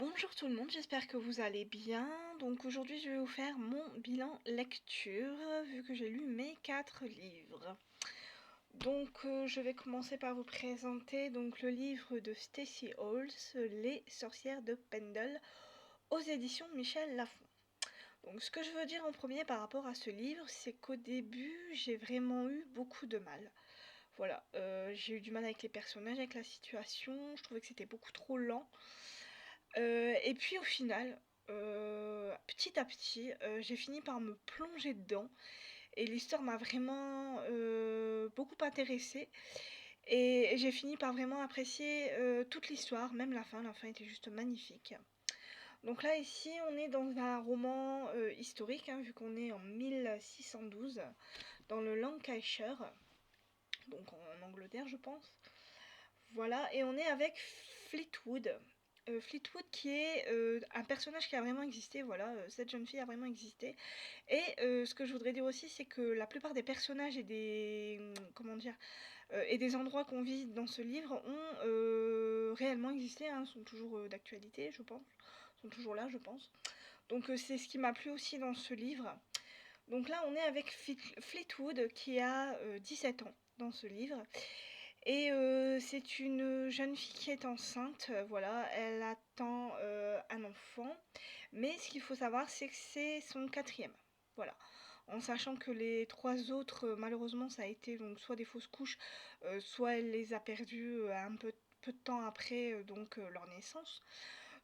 Bonjour tout le monde, j'espère que vous allez bien. Donc aujourd'hui je vais vous faire mon bilan lecture vu que j'ai lu mes 4 livres. Donc je vais commencer par vous présenter donc le livre de Stacey Halls, Les sorcières de Pendle, aux éditions Michel Lafon. Donc ce que je veux dire en premier par rapport à ce livre, c'est qu'au début j'ai vraiment eu beaucoup de mal. Voilà, j'ai eu du mal avec les personnages, avec la situation, je trouvais que c'était beaucoup trop lent. Et puis au final, petit à petit, j'ai fini par me plonger dedans et l'histoire m'a vraiment, beaucoup intéressée et j'ai fini par vraiment apprécier, toute l'histoire, même la fin. La fin était juste magnifique. Donc là, ici, on est dans un roman, historique, hein, vu qu'on est en 1612 dans le Lancashire, donc en Angleterre, je pense. Voilà, et on est avec Fleetwood. Fleetwood qui est un personnage qui a vraiment existé, voilà, cette jeune fille a vraiment existé. Et ce que je voudrais dire aussi, c'est que la plupart des personnages et des, comment dire, et des endroits qu'on visite dans ce livre ont réellement existé, hein, sont toujours d'actualité, je pense, sont toujours là, je pense. Donc c'est ce qui m'a plu aussi dans ce livre. Donc là, on est avec Fleetwood qui a 17 ans dans ce livre. Et c'est une jeune fille qui est enceinte, voilà, elle attend un enfant, mais ce qu'il faut savoir, c'est que c'est son quatrième, voilà. En sachant que les trois autres, malheureusement, ça a été donc soit des fausses couches, soit elle les a perdues peu de temps après donc leur naissance.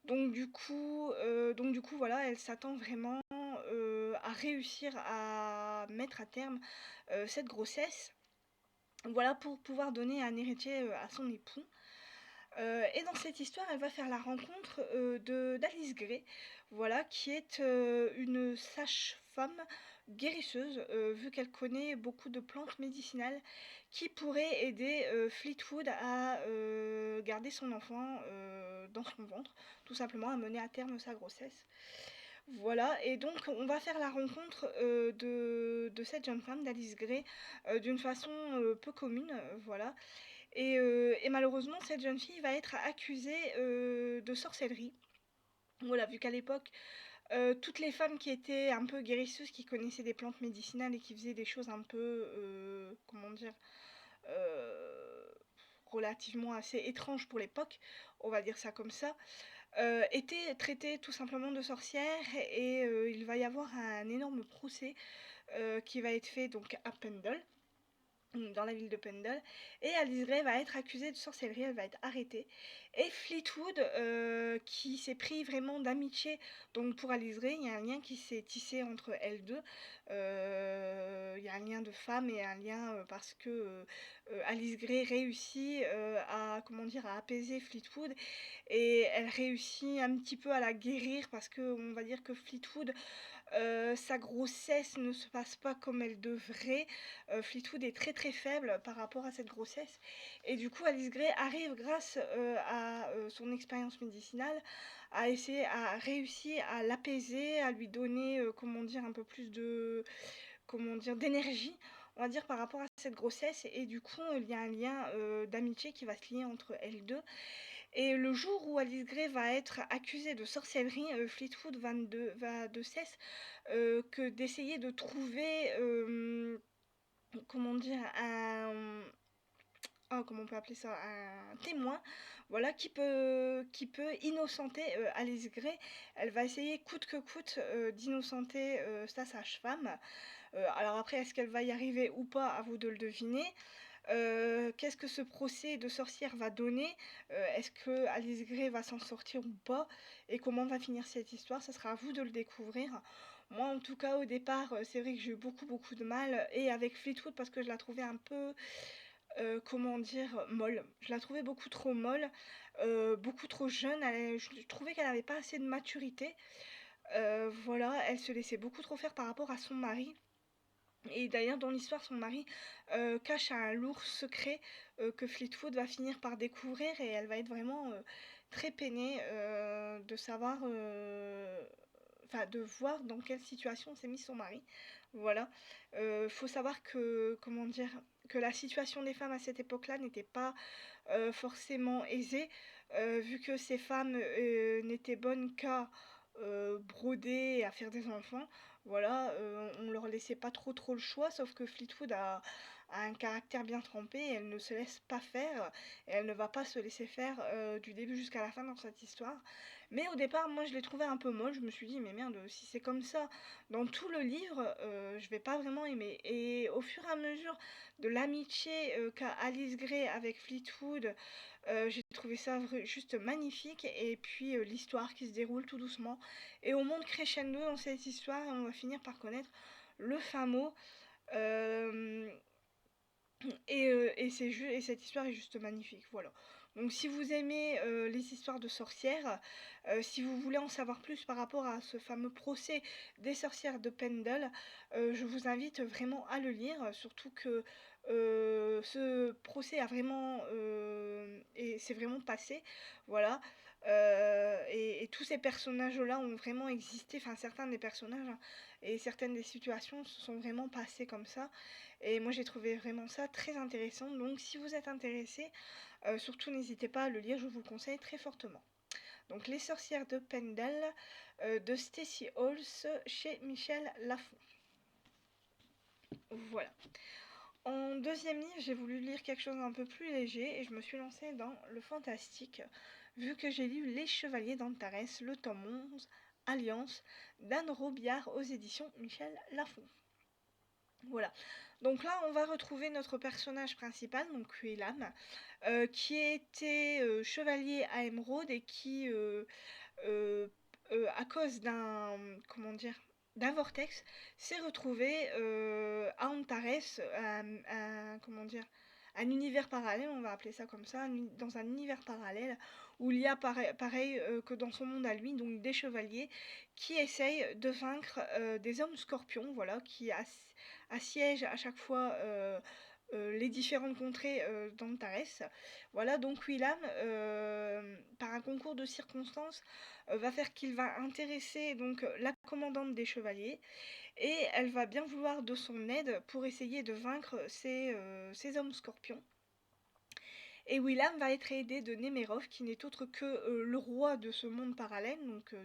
Donc du coup, voilà, elle s'attend vraiment à réussir à mettre à terme cette grossesse. Voilà, pour pouvoir donner un héritier à son époux. Et dans cette histoire, elle va faire la rencontre d'Alice Gray, voilà, qui est une sage-femme guérisseuse, vu qu'elle connaît beaucoup de plantes médicinales qui pourraient aider Fleetwood à garder son enfant dans son ventre, tout simplement à mener à terme sa grossesse. Voilà, et donc on va faire la rencontre de cette jeune femme, d'Alice Gray, d'une façon peu commune, voilà. Et malheureusement, cette jeune fille va être accusée de sorcellerie. Voilà, vu qu'à l'époque, toutes les femmes qui étaient un peu guérisseuses, qui connaissaient des plantes médicinales et qui faisaient des choses un peu, comment dire, euh, relativement assez étranges pour l'époque, on va dire ça comme ça, étaient traitées tout simplement de sorcières et il va y avoir un énorme procès qui va être fait donc à Pendle, dans la ville de Pendle, et Alice Gray va être accusée de sorcellerie, elle va être arrêtée. Et Fleetwood, qui s'est pris vraiment d'amitié, donc pour Alice Gray, il y a un lien qui s'est tissé entre elles deux. Il y a un lien de femme et un lien parce que Alice Gray réussit à, comment dire, à apaiser Fleetwood et elle réussit un petit peu à la guérir parce que on va dire que Fleetwood, sa grossesse ne se passe pas comme elle devrait. Fleetwood est très très faible par rapport à cette grossesse. Et du coup, Alice Gray arrive grâce à son expérience médicinale à réussir à l'apaiser, à lui donner, comment dire, un peu plus de, comment dire, d'énergie, on va dire, par rapport à cette grossesse. Et du coup, il y a un lien d'amitié qui va se lier entre elles deux. Et le jour où Alice Gray va être accusée de sorcellerie, Fleetwood va de cesse que d'essayer de trouver, comment dire, comment on peut appeler ça, un témoin, voilà, qui peut innocenter Alice Gray. Elle va essayer coûte que coûte d'innocenter sa sage-femme. Alors après, est-ce qu'elle va y arriver ou pas, à vous de le deviner. Qu'est-ce que ce procès de sorcière va donner? Est-ce que Alice Gray va s'en sortir ou pas? Et comment va finir cette histoire? Ça sera à vous de le découvrir. Moi, en tout cas, au départ, c'est vrai que j'ai eu beaucoup, beaucoup de mal. Et avec Fleetwood, parce que je la trouvais un peu, comment dire, molle. Je la trouvais beaucoup trop molle, beaucoup trop jeune. Je trouvais qu'elle n'avait pas assez de maturité. Voilà, elle se laissait beaucoup trop faire par rapport à son mari. Et d'ailleurs, dans l'histoire, son mari cache un lourd secret que Fleetwood va finir par découvrir et elle va être vraiment très peinée de savoir, enfin de voir dans quelle situation s'est mis son mari. Voilà. Faut savoir que, comment dire, que la situation des femmes à cette époque-là n'était pas forcément aisée. vu que ces femmes n'étaient bonnes qu'à broder et à faire des enfants, voilà, on leur laissait pas trop le choix, sauf que Fleetwood a un caractère bien trempé, et elle ne se laisse pas faire, et elle ne va pas se laisser faire du début jusqu'à la fin dans cette histoire. Mais au départ, moi je l'ai trouvé un peu molle, je me suis dit, mais merde, si c'est comme ça dans tout le livre, je vais pas vraiment aimer. Et au fur et à mesure de l'amitié qu'a Alice Gray avec Fleetwood, j'ai trouvé ça juste magnifique. Et puis l'histoire qui se déroule tout doucement. Et on monte crescendo dans cette histoire, et on va finir par connaître le fin mot. Euh, et cette histoire est juste magnifique, voilà. Donc si vous aimez les histoires de sorcières, si vous voulez en savoir plus par rapport à ce fameux procès des sorcières de Pendle, je vous invite vraiment à le lire, surtout que ce procès a vraiment et c'est vraiment passé, voilà. Et tous ces personnages-là ont vraiment existé, enfin certains des personnages, hein, et certaines des situations se sont vraiment passées comme ça. Et moi j'ai trouvé vraiment ça très intéressant. Donc si vous êtes intéressé, surtout n'hésitez pas à le lire, je vous le conseille très fortement. Donc Les sorcières de Pendle de Stacey Halls chez Michel Lafon. Voilà. En deuxième livre, j'ai voulu lire quelque chose d'un peu plus léger et je me suis lancée dans le fantastique, vu que j'ai lu Les Chevaliers d'Antares, le tome 11, Alliance, d'Anne Robillard aux éditions Michel Lafon. Voilà. Donc là, on va retrouver notre personnage principal, donc Huilam, qui était chevalier à Émeraude et qui, euh, à cause d'un, comment dire, d'un vortex, s'est retrouvé à Antares, comment dire, un univers parallèle, on va appeler ça comme ça, dans un univers parallèle où il y a pareil que dans son monde à lui, donc des chevaliers qui essayent de vaincre des hommes scorpions, voilà, qui assiègent à chaque fois les différentes contrées d'Antares. Voilà, donc Willam, par un concours de circonstances, va faire qu'il va intéresser donc la commandante des chevaliers, et elle va bien vouloir de son aide pour essayer de vaincre ces hommes scorpions. Et Willam va être aidé de Nemerov, qui n'est autre que le roi de ce monde parallèle, donc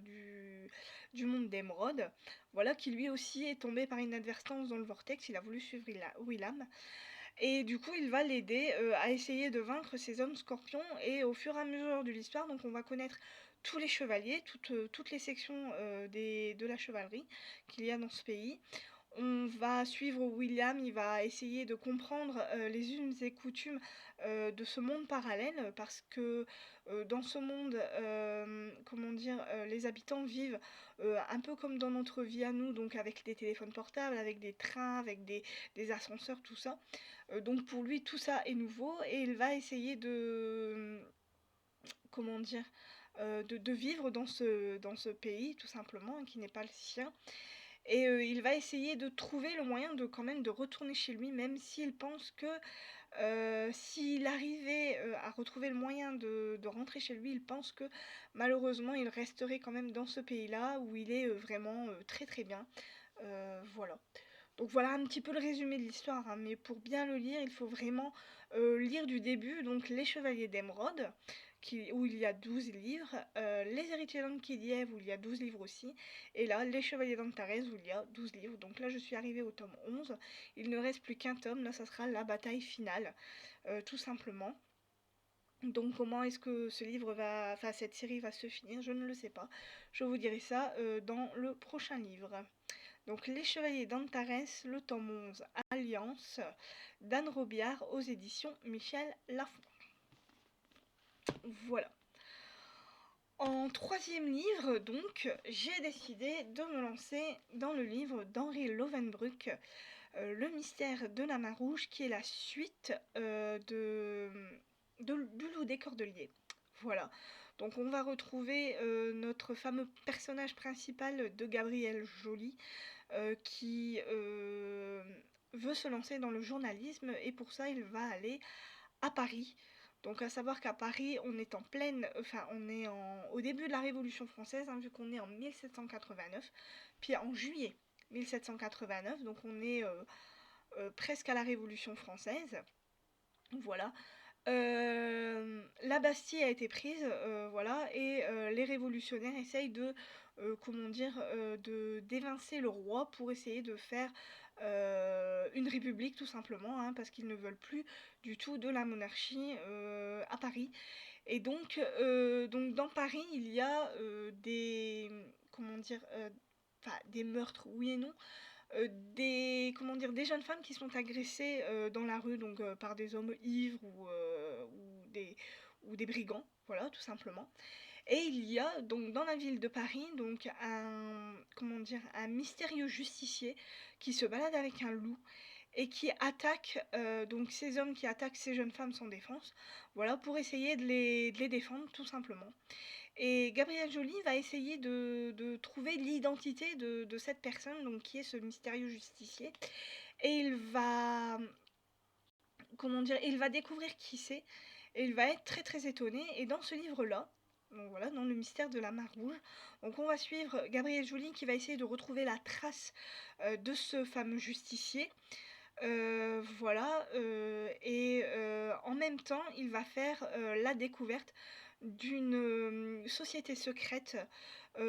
du monde d'Emeraude, voilà, qui lui aussi est tombé par inadvertance dans le vortex, il a voulu suivre Willam. Et du coup, il va l'aider à essayer de vaincre ces hommes scorpions. Et au fur et à mesure de l'histoire, donc on va connaître tous les chevaliers, toutes les sections de la chevalerie qu'il y a dans ce pays. On va suivre William, il va essayer de comprendre les us et coutumes de ce monde parallèle, parce que dans ce monde, comment dire, les habitants vivent un peu comme dans notre vie à nous, donc avec des téléphones portables, avec des trains, avec des ascenseurs, tout ça. Donc pour lui, tout ça est nouveau, et il va essayer de, comment dire, de vivre dans ce pays, tout simplement, qui n'est pas le sien. Et il va essayer de trouver le moyen de quand même de retourner chez lui, même s'il pense que s'il arrivait à retrouver le moyen de rentrer chez lui, il pense que malheureusement il resterait quand même dans ce pays-là où il est vraiment très très bien. Voilà. Donc voilà un petit peu le résumé de l'histoire, hein, mais pour bien le lire, il faut vraiment lire du début, donc Les Chevaliers d'Émeraude, où il y a 12 livres, Les Héritiers d'Ankhidiev, où il y a 12 livres aussi, et là, Les Chevaliers d'Antares, où il y a 12 livres. Donc là, je suis arrivée au tome 11, il ne reste plus qu'un tome, là, ça sera la bataille finale, tout simplement. Donc comment est-ce que cette série va se finir, je ne le sais pas. Je vous dirai ça dans le prochain livre. Donc Les Chevaliers d'Antares, le tome 11, Alliance, d'Anne Robillard aux éditions Michel Lafon. Voilà. En troisième livre, donc, j'ai décidé de me lancer dans le livre d'Henri Lovenbruck, Le mystère de la main rouge, qui est la suite du Loup des Cordeliers. Voilà. Donc on va retrouver notre fameux personnage principal de Gabriel Joly, qui veut se lancer dans le journalisme, et pour ça il va aller à Paris. Donc à savoir qu'à Paris on est en pleine, enfin on est au début de la Révolution française, hein, vu qu'on est en 1789, puis en juillet 1789, donc on est presque à la Révolution française. Voilà. La Bastille a été prise, voilà, et les révolutionnaires essayent de, comment dire, d'évincer le roi pour essayer de faire une république tout simplement, hein, parce qu'ils ne veulent plus du tout de la monarchie à Paris. Et donc dans Paris, il y a des, comment dire, enfin des meurtres, oui et non, comment dire, des jeunes femmes qui sont agressées dans la rue, donc par des hommes ivres ou des brigands, voilà, tout simplement. Et il y a donc dans la ville de Paris donc un, comment dire, un mystérieux justicier qui se balade avec un loup et qui attaque donc ces hommes qui attaquent ces jeunes femmes sans défense, voilà, pour essayer de les défendre tout simplement. Et Gabriel Joly va essayer de trouver l'identité de cette personne, donc qui est ce mystérieux justicier. Et il va, comment dire, il va découvrir qui c'est. Et il va être très très étonné. Et dans ce livre-là, donc voilà, dans le mystère de la Mare Rouge, donc on va suivre Gabriel Joly qui va essayer de retrouver la trace de ce fameux justicier. Voilà, et en même temps, il va faire la découverte d'une société secrète.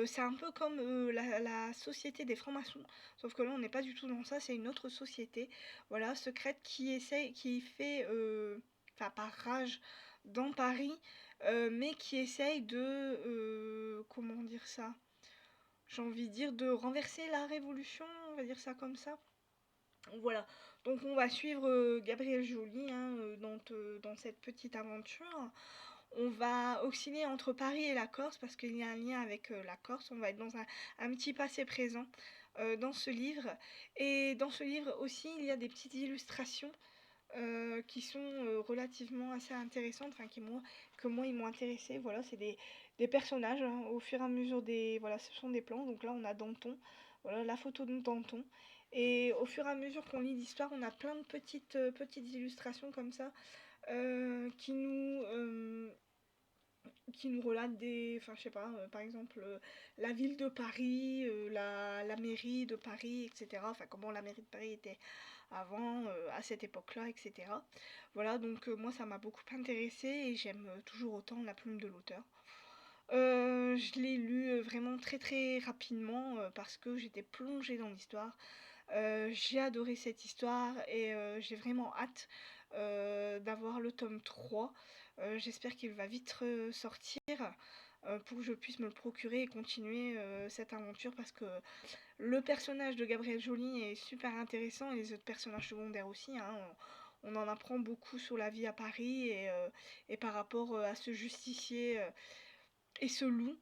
C'est un peu comme la société des francs-maçons, sauf que là, on n'est pas du tout dans ça, c'est une autre société, voilà, secrète qui essaye, qui fait, enfin, par rage dans Paris, mais qui essaye de, comment dire ça? J'ai envie de dire de renverser la révolution, on va dire ça comme ça. Voilà, donc on va suivre Gabriel Joly hein, dans cette petite aventure. On va osciller entre Paris et la Corse parce qu'il y a un lien avec la Corse. On va être dans un petit passé présent dans ce livre. Et dans ce livre aussi, il y a des petites illustrations qui sont relativement assez intéressantes, enfin que moi ils m'ont intéressé. Voilà, c'est des personnages hein, au fur et à mesure des. Voilà, ce sont des plans. Donc là, on a Danton, voilà, la photo de Danton. Et au fur et à mesure qu'on lit l'histoire, on a plein de petites illustrations comme ça qui nous relate des, enfin je sais pas, par exemple la ville de Paris, la mairie de Paris, etc. Enfin comment la mairie de Paris était avant, à cette époque-là, etc. Voilà, donc moi ça m'a beaucoup intéressée et j'aime toujours autant la plume de l'auteur. Je l'ai lu vraiment très très rapidement parce que j'étais plongée dans l'histoire. J'ai adoré cette histoire et j'ai vraiment hâte d'avoir le tome 3. J'espère qu'il va vite sortir pour que je puisse me le procurer et continuer cette aventure parce que le personnage de Gabriel Joly est super intéressant et les autres personnages secondaires aussi. Hein. On en apprend beaucoup sur la vie à Paris et par rapport à ce justicier et ce loup.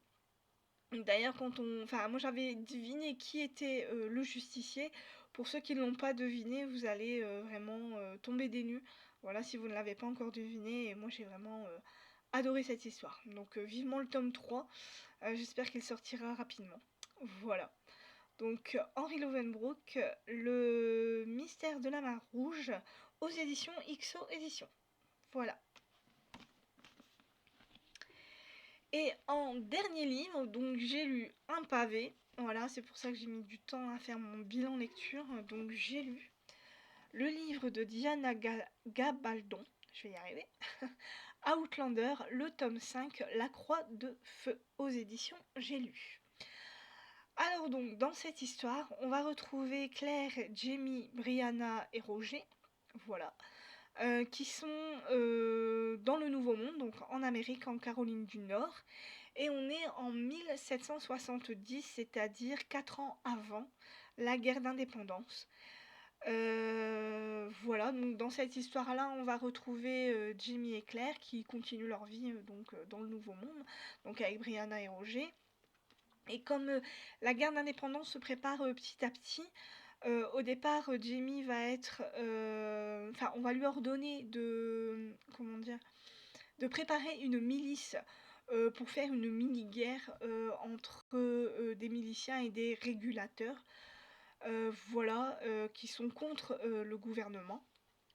D'ailleurs, enfin, moi j'avais deviné qui était le justicier. Pour ceux qui ne l'ont pas deviné, vous allez vraiment tomber des nues. Voilà, si vous ne l'avez pas encore deviné. Et moi j'ai vraiment adoré cette histoire. Donc vivement le tome 3. J'espère qu'il sortira rapidement. Voilà. Donc Henri Lovenbroek, le mystère de la Mare Rouge, aux éditions XO Éditions. Voilà. Et en dernier livre, donc j'ai lu un pavé. Voilà, c'est pour ça que j'ai mis du temps à faire mon bilan lecture. Donc j'ai lu le livre de Diana Gabaldon, je vais y arriver, Outlander, le tome 5, La Croix de Feu, aux éditions J'ai lu. Alors donc, dans cette histoire, on va retrouver Claire, Jamie, Brianna et Roger, voilà, qui sont dans le Nouveau Monde, donc en Amérique, en Caroline du Nord. Et on est en 1770, c'est-à-dire 4 ans avant la guerre d'indépendance. Voilà, donc dans cette histoire-là, on va retrouver Jimmy et Claire qui continuent leur vie dans le Nouveau Monde, donc avec Brianna et Roger. Et comme la guerre d'indépendance se prépare petit à petit, au départ, Jamie va être, enfin, on va lui ordonner de, comment dire, de préparer une milice pour faire une mini-guerre entre des miliciens et des régulateurs, voilà, qui sont contre le gouvernement,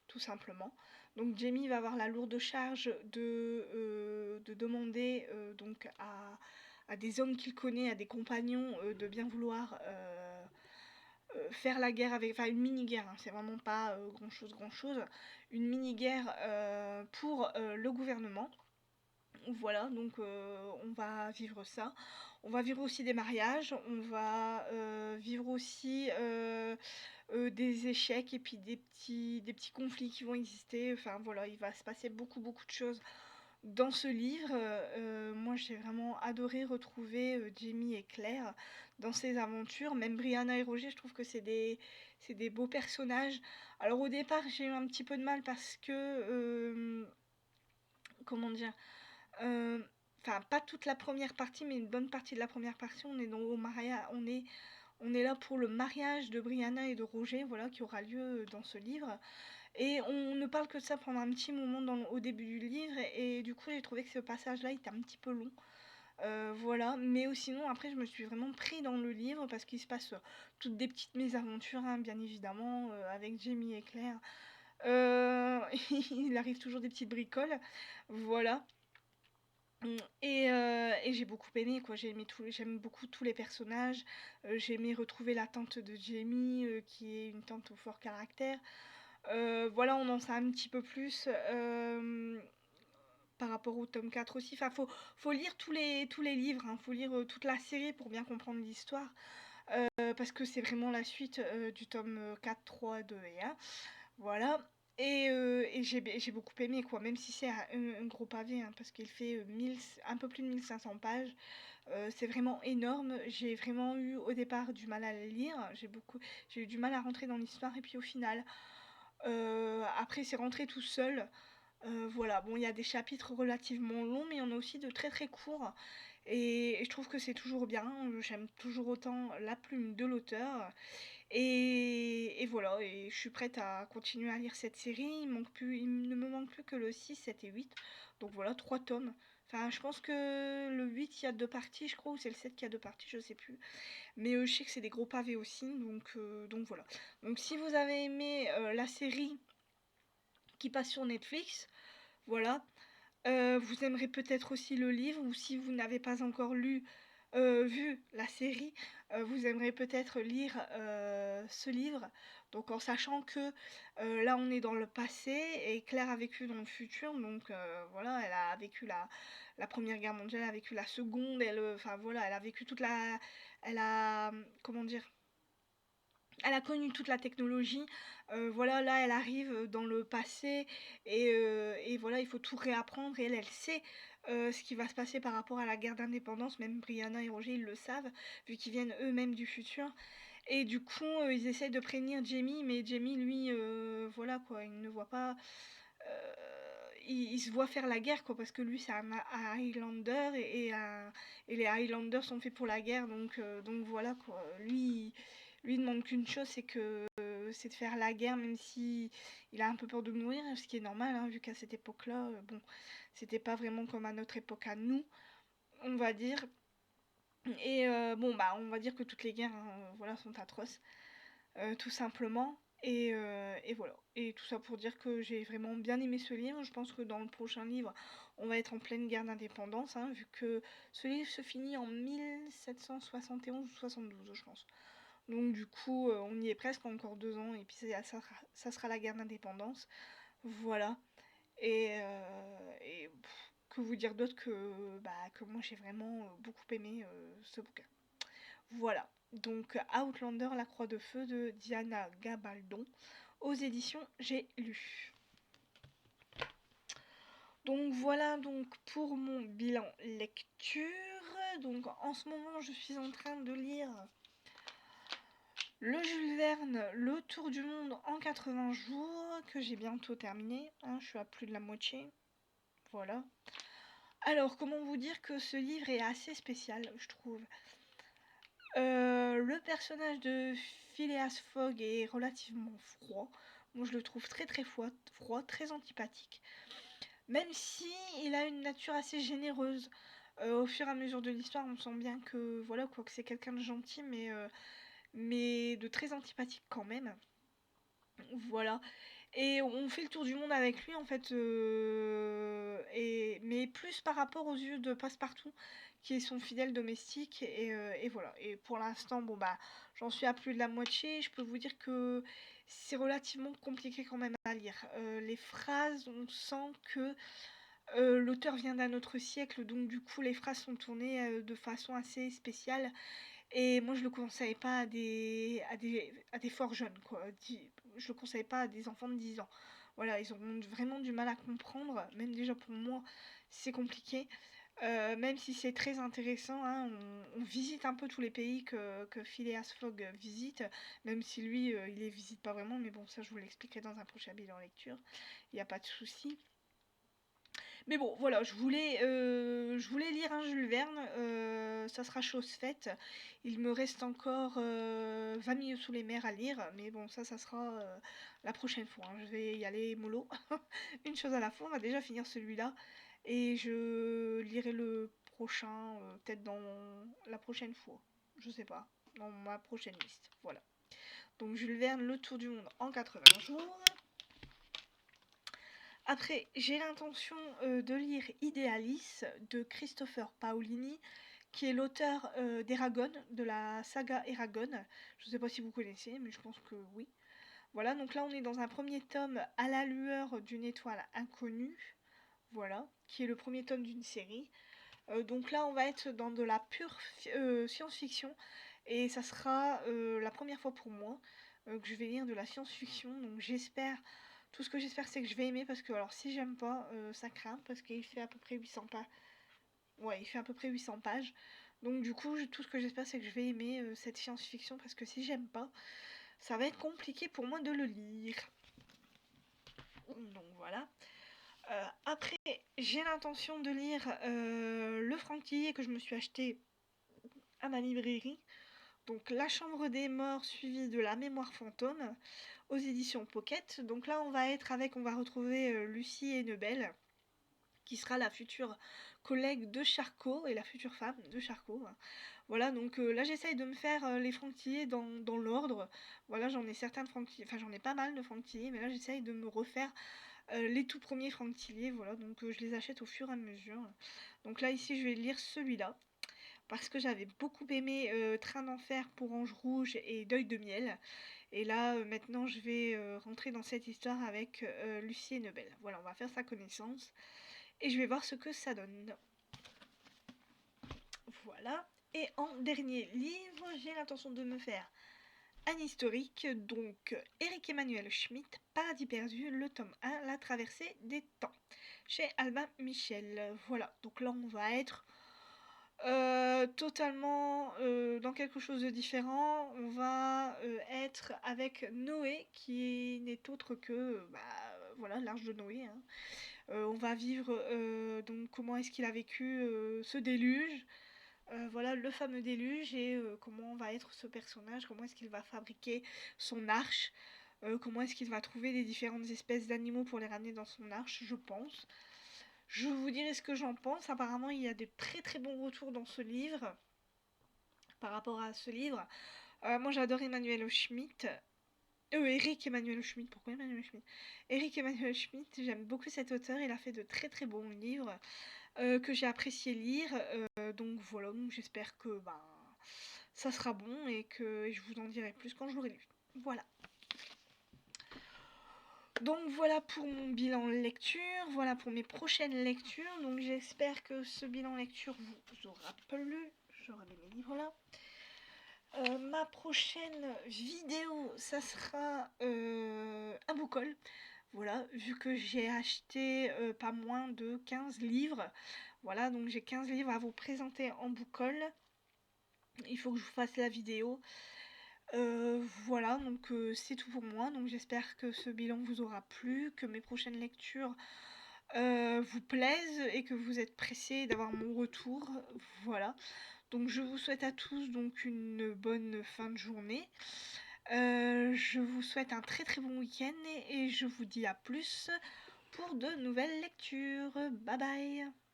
tout simplement. Donc Jamie va avoir la lourde charge de demander donc à des hommes qu'il connaît, à des compagnons, de bien vouloir faire la guerre avec, enfin une mini-guerre, hein, c'est vraiment pas grand chose, une mini-guerre pour le gouvernement. Voilà, donc on va vivre ça. On va vivre aussi des mariages, on va vivre aussi des échecs et puis des petits conflits qui vont exister. Enfin voilà, il va se passer beaucoup de choses dans ce livre. Moi j'ai vraiment adoré retrouver Jamie et Claire dans ces aventures. Même Brianna et Roger, je trouve que c'est des beaux personnages. Alors au départ j'ai eu un petit peu de mal parce que comment dire, euh, enfin pas toute la première partie mais une bonne partie de la première partie, on est dans au mariage, on est là pour le mariage de Brianna et de Roger, voilà, qui aura lieu dans ce livre. Et on ne parle que de ça pendant un petit moment au début du livre, et du coup j'ai trouvé que ce passage-là était un petit peu long. Voilà, mais sinon après je me suis vraiment pris dans le livre parce qu'il se passe toutes des petites mésaventures, hein, bien évidemment, avec Jamie et Claire. Euh, il arrive toujours des petites bricoles, voilà. Et j'ai beaucoup aimé, quoi. J'aime beaucoup tous les personnages. J'ai aimé retrouver la tante de Jamie, qui est une tante au fort caractère. Voilà, on en sait un petit peu plus par rapport au tome 4 aussi. Enfin, faut lire tous les livres, hein. Faut lire toute la série pour bien comprendre l'histoire. Parce que c'est vraiment la suite du tome 4, 3, 2 et 1. Voilà. Et j'ai beaucoup aimé, quoi, même si c'est un gros pavé, hein, parce qu'il fait un peu plus de 1500 pages. C'est vraiment énorme. J'ai vraiment eu au départ du mal à le lire. J'ai eu du mal à rentrer dans l'histoire, et puis au final, après c'est rentré tout seul. Voilà, bon, il y a des chapitres relativement longs, mais il y en a aussi de très très courts. Et je trouve que c'est toujours bien. J'aime toujours autant la plume de l'auteur. Et voilà, et je suis prête à continuer à lire cette série. Il ne me manque plus que le 6, 7 et 8. Donc voilà, 3 tomes. Enfin, je pense que le 8, il y a 2 parties, je crois, ou c'est le 7 qui a 2 parties, je sais plus. Mais je sais que c'est des gros pavés aussi, donc voilà. Donc si vous avez aimé la série qui passe sur Netflix, voilà. Vous aimerez peut-être aussi le livre, ou si vous n'avez pas encore vu la série, vous aimerez peut-être lire ce livre. Donc en sachant que là on est dans le passé et Claire a vécu dans le futur, donc voilà, elle a vécu la Première Guerre mondiale, elle a vécu la Seconde, enfin voilà, elle a vécu elle a, comment dire, elle a connu toute la technologie. Voilà, là, elle arrive dans le passé, et voilà, il faut tout réapprendre. Et elle sait ce qui va se passer par rapport à la guerre d'indépendance. Même Brianna et Roger, ils le savent, vu qu'ils viennent eux-mêmes du futur. Et du coup, ils essayent de prévenir Jamie, mais Jamie, lui, voilà quoi, il ne voit pas. Il se voit faire la guerre, quoi, parce que lui, c'est un Highlander, et les Highlanders sont faits pour la guerre, donc voilà quoi. Lui, il demande qu'une chose, c'est de faire la guerre, même si il a un peu peur de mourir, ce qui est normal, hein, vu qu'à cette époque-là, bon, c'était pas vraiment comme à notre époque à nous, on va dire. Et bon, bah, on va dire que toutes les guerres, hein, voilà, sont atroces, tout simplement. Et voilà. Et tout ça pour dire que j'ai vraiment bien aimé ce livre. Je pense que dans le prochain livre, on va être en pleine guerre d'indépendance, hein, vu que ce livre se finit en 1771 ou 72, je pense. Donc du coup, on y est presque, encore 2 ans, et puis ça sera la guerre d'indépendance. Voilà. Et que vous dire d'autre que moi j'ai vraiment beaucoup aimé ce bouquin. Voilà. Donc Outlander, la croix de feu de Diana Gabaldon, aux éditions J'ai lu. Donc voilà donc pour mon bilan lecture. Donc en ce moment je suis en train de lire le Jules Verne, Le Tour du Monde en 80 jours, que j'ai bientôt terminé, hein, je suis à plus de la moitié, voilà. Alors, comment vous dire que ce livre est assez spécial, je trouve. Le personnage de Phileas Fogg est relativement froid. Moi, je le trouve très très froid, très antipathique. Même si il a une nature assez généreuse. Au fur et à mesure de l'histoire, on sent bien que voilà quoi, que c'est quelqu'un de gentil, mais de très antipathique quand même. Voilà. Et on fait le tour du monde avec lui en fait, mais plus par rapport aux yeux de Passepartout, qui est son fidèle domestique. Et voilà. Et pour l'instant, bon bah, j'en suis à plus de la moitié. Je peux vous dire que c'est relativement compliqué quand même à lire. Les phrases, on sent que l'auteur vient d'un autre siècle, donc du coup les phrases sont tournées de façon assez spéciale. Et moi je le conseille pas à des forts jeunes, quoi. Je le conseille pas à des enfants de 10 ans. Voilà, ils auront vraiment du mal à comprendre, même déjà pour moi c'est compliqué. Même si c'est très intéressant, hein, on visite un peu tous les pays que Phileas Fogg visite, même si lui, il les visite pas vraiment, mais bon, ça je vous l'expliquerai dans un prochain bilan lecture, il n'y a pas de souci. Mais bon, voilà, je voulais lire un Jules Verne, ça sera chose faite. Il me reste encore 20 milieux sous les mers à lire, mais bon, ça sera la prochaine fois, hein. Je vais y aller mollo, une chose à la fois. On va déjà finir celui-là, et je lirai le prochain, peut-être dans la prochaine fois. Je sais pas, dans ma prochaine liste. Voilà. Donc Jules Verne, Le Tour du monde en 80 jours. Après, j'ai l'intention de lire Idealis de Christopher Paolini, qui est l'auteur d'Eragon, de la saga Eragon. Je ne sais pas si vous connaissez, mais je pense que oui. Voilà, donc là on est dans un premier tome à la lueur d'une étoile inconnue, voilà, qui est le premier tome d'une série. Donc là on va être dans de la pure science-fiction, et ça sera la première fois pour moi que je vais lire de la science-fiction, donc j'espère tout ce que j'espère, c'est que je vais aimer, parce que alors si j'aime pas, ça craint, parce qu'il fait à peu près 800 pages. Ouais, il fait à peu près 800 pages. Donc du coup, tout ce que j'espère, c'est que je vais aimer cette science-fiction, parce que si j'aime pas, ça va être compliqué pour moi de le lire. Donc voilà. Après, j'ai l'intention de lire Le Franquillier que je me suis acheté à ma librairie. Donc La Chambre des Morts suivie de La Mémoire Fantôme aux éditions Pocket. Donc là on va retrouver Lucie Hennebel, qui sera la future collègue de Charcot et la future femme de Charcot. Voilà, donc là j'essaye de me faire les Franquilliers dans l'ordre. Voilà, j'en ai certains de Franquilliers, enfin j'en ai pas mal de Franquilliers, mais là j'essaye de me refaire les tout premiers Franquilliers. Voilà, donc je les achète au fur et à mesure. Donc là ici je vais lire celui-là, parce que j'avais beaucoup aimé Train d'enfer pour Ange Rouge et Deuil de miel. Et là, maintenant, je vais rentrer dans cette histoire avec Lucie et Nebel. Voilà, on va faire sa connaissance et je vais voir ce que ça donne. Voilà. Et en dernier livre, j'ai l'intention de me faire un historique, donc Éric Emmanuel Schmitt, Paradis perdu, le tome 1, La traversée des temps, chez Albin Michel. Voilà, donc là on va être totalement dans quelque chose de différent. On va être avec Noé, qui n'est autre que voilà, l'arche de Noé, hein. On va vivre donc comment est-ce qu'il a vécu ce déluge, voilà, le fameux déluge, et comment va être ce personnage, comment est-ce qu'il va fabriquer son arche, comment est-ce qu'il va trouver les différentes espèces d'animaux pour les ramener dans son arche, je pense. Je vous dirai ce que j'en pense. Apparemment, il y a de très très bons retours dans ce livre, par rapport à ce livre. Moi, j'adore Emmanuel Schmitt. Eric Emmanuel Schmitt, pourquoi Emmanuel Schmitt? Eric Emmanuel Schmitt, j'aime beaucoup cet auteur, il a fait de très très bons livres que j'ai apprécié lire. Donc voilà, donc j'espère que ça sera bon, et que je vous en dirai plus quand je l'aurai lu. Voilà. Donc voilà pour mon bilan lecture, voilà pour mes prochaines lectures. Donc j'espère que ce bilan lecture vous aura plu. Je remets mes livres là. Ma prochaine vidéo, ça sera un book haul. Voilà, vu que j'ai acheté pas moins de 15 livres. Voilà, donc j'ai 15 livres à vous présenter en book haul. Il faut que je vous fasse la vidéo. Voilà, donc c'est tout pour moi. Donc j'espère que ce bilan vous aura plu, que mes prochaines lectures vous plaisent, et que vous êtes pressés d'avoir mon retour. Voilà. Donc je vous souhaite à tous donc une bonne fin de journée. Je vous souhaite un très très bon week-end, et je vous dis à plus pour de nouvelles lectures. Bye bye.